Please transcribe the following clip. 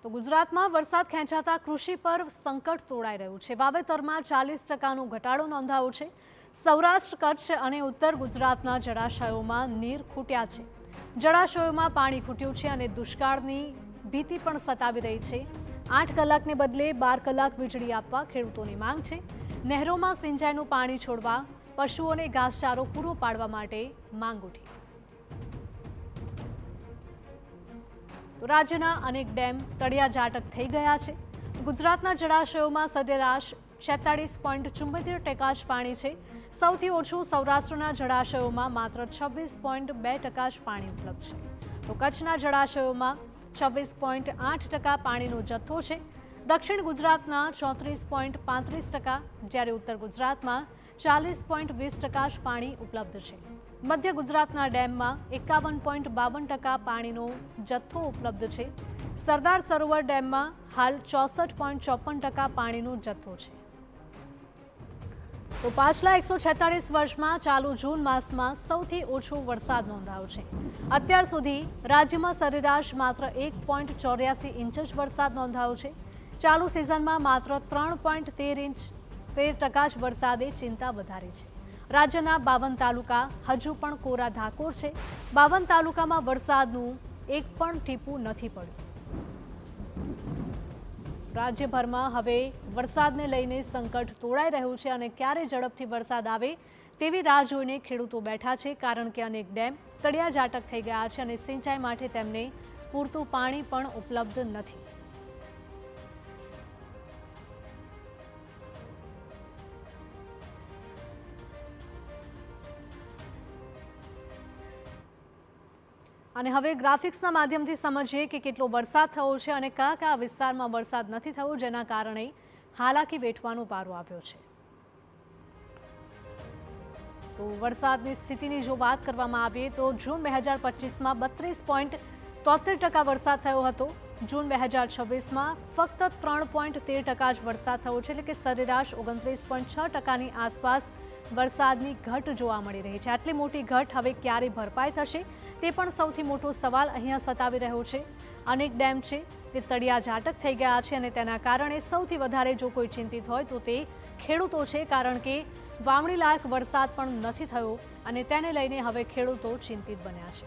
તો ગુજરાતમાં વરસાદ ખેંચાતા કૃષિ પર સંકટ તોડાઈ રહ્યું છે। વાવેતરમાં 40%નો ઘટાડો નોંધાયો છે। સૌરાષ્ટ્ર, કચ્છ અને ઉત્તર ગુજરાતના જળાશયોમાં નીર ખૂટ્યા છે। જળાશયોમાં પાણી ખૂટ્યું છે અને દુષ્કાળની ભીતિ પણ સતાવી રહી છે। 8 કલાકને બદલે 12 કલાક વીજળી આપવા ખેડૂતોની માંગ છે। નહેરોમાં સિંચાઈનું પાણી છોડવા, પશુઓને ઘાસચારો પૂરો પાડવા માટે માંગ ઉઠી। તો રાજ્યના અનેક ડેમ તળિયાજાટક થઈ ગયા છે। ગુજરાતના જળાશયોમાં સરેરાશ 46.74% જ પાણી છે। સૌથી ઓછું સૌરાષ્ટ્રના જળાશયોમાં માત્ર 26.2% જ પાણી ઉપલબ્ધ છે। તો કચ્છના જળાશયોમાં 26.8% પાણીનો જથ્થો છે। દક્ષિણ ગુજરાતના 34.35%, જ્યારે ઉત્તર ગુજરાતમાં 40.20% જ પાણી ઉપલબ્ધ છે। મધ્ય ગુજરાતના ડેમમાં 51.52% પાણીનો જથ્થો ઉપલબ્ધ છે। સરદાર સરોવર ડેમમાં હાલ 64.54% પાણીનો જથ્થો છે। તો પાછલા 146 વર્ષમાં ચાલુ જૂન માસમાં સૌથી ઓછો વરસાદ નોંધાયો છે। અત્યાર સુધી રાજ્યમાં સરેરાશ માત્ર 1.84 ઇંચ જ વરસાદ નોંધાયો છે। ચાલુ સિઝનમાં માત્ર 3.13% જ વરસાદે ચિંતા વધારી છે। રાજ્યના 52 તાલુકા હજુ પણ કોરા ધાકોર છે। 52 તાલુકામાં વરસાદનું એક પણ ટીપું નથી પડ્યું। રાજ્યભરમાં હવે વરસાદને લઈને સંકટ તોડાઈ રહ્યું છે અને ક્યારે ઝડપથી વરસાદ આવે તેવી રાહ જોઈને ખેડૂતો બેઠા છે, કારણ કે અનેક ડેમ તળિયાજાટક થઈ ગયા છે અને સિંચાઈ માટે તેમને પૂરતું પાણી પણ ઉપલબ્ધ નથી। અને હવે ગ્રાફિક્સના માધ્યમથી સમજીએ કે કેટલો વરસાદ થયો છે અને કયા કયા વિસ્તારમાં વરસાદ નથી થયો, જેના કારણે હાલાકી વેઠવાનો વારો આવ્યો છે। તો વરસાદની સ્થિતિની જો વાત કરવામાં આવે તો જૂન 2025માં 32.73% વરસાદ થયો હતો। જૂન 2026માં ફક્ત 3.13% જ વરસાદ થયો છે, એટલે કે સરેરાશ 29.6%ની આસપાસ વરસાદની ઘટ જોવા મળી રહી છે। આટલી મોટી ઘટ હવે ક્યારે ભરપાઈ થશે તે પણ સૌથી મોટો સવાલ અહીંયા સતાવી રહ્યો છે। અનેક ડેમ છે તે તળિયાજાટક થઈ ગયા છે અને તેના કારણે સૌથી વધારે જો કોઈ ચિંતિત હોય તો તે ખેડૂતો છે, કારણ કે વાવણી લાયક વરસાદ પણ નથી થયો અને તેને લઈને હવે ખેડૂતો ચિંતિત બન્યા છે।